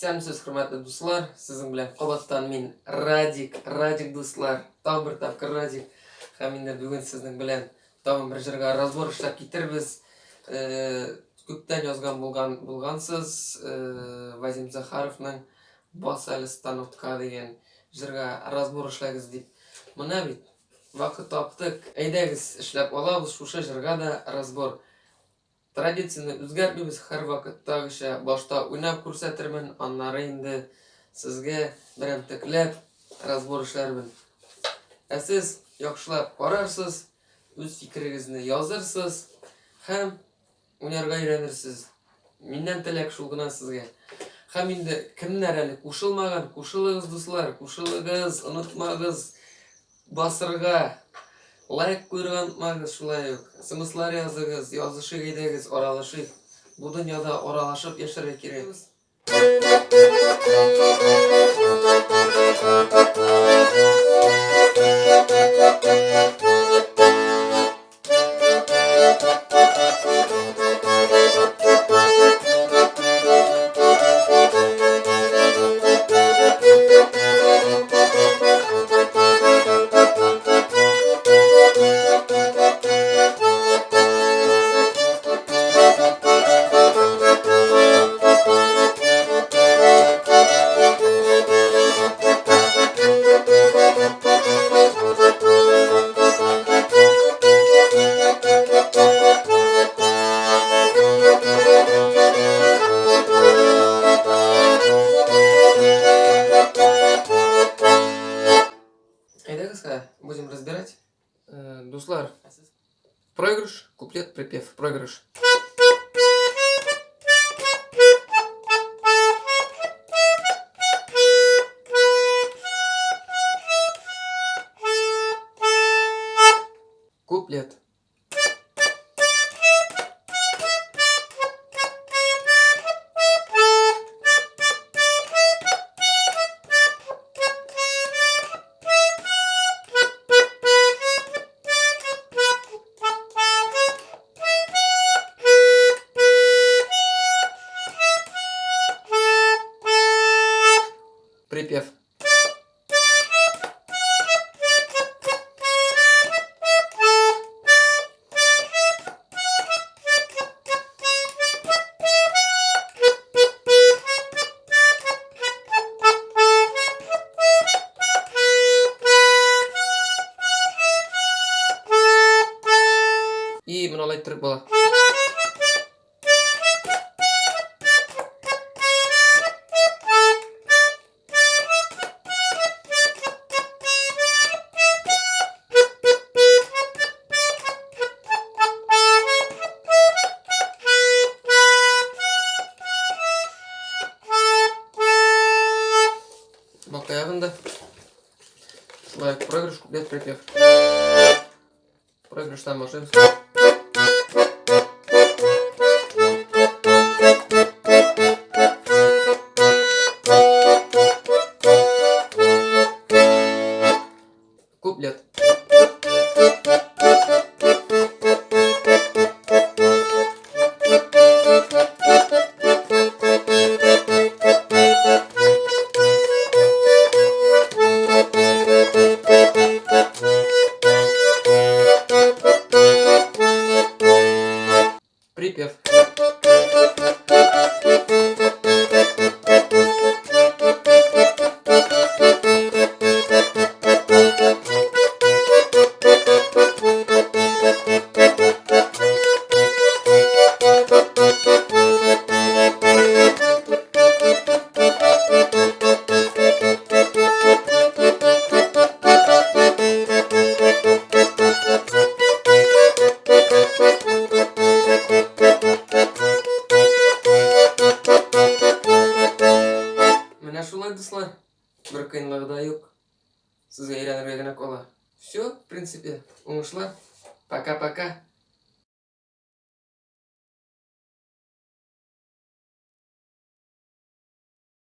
Сәлемсіз құрметті достар, сіздің білен қабаттан мен Радик достар, тағы бір тапқыр Радик. Хаминде бүгін сіздің білен тағы бір жерге разбор іштап кетірбіз. Көптен жазған болғансыз Вадим Захаровның бас әлі станокқа деген жерге разбор ішләгіз деп. Мұна бит, вақыт таптық, әйдәгіз ішләп алабыз, шушы жерге да разбор. Традицияны үзгәртмибез һәр вакыттагыча. Башта уйнап күрсәтермен, аннары инде сезгә берәмтекләп разбор эшләрмен. Ә сез яхшылап карарсыз, үз фикерегезне язырсыз һәм уйнарга өйрәнерсез. Миннән теләк шул гына сезгә. Һәм инде кемнәр әле кушылмаган, кушылыгыз дуслар, кушылыгыз, онытмагыз басырга. Лайк куйырга онытмагыз шулай ук. Смыслар языгыз, язышык әйдәгез, аралашык. Бу дөньяда аралашып яшәргә кирәк. Будем разбирать. Дуслар, проигрыш, куплет, припев, проигрыш. Куплет. Припев. И мыналай тұрып бола. Аяғында шулай проигрыш, куплет, припев. Проигрыштан башлаймыз. Куплет. Припев. Бір қиынлығы да жоқ. Сізге үйренерге генә кала. Все, в принципе, уңышлар. Пока-пока.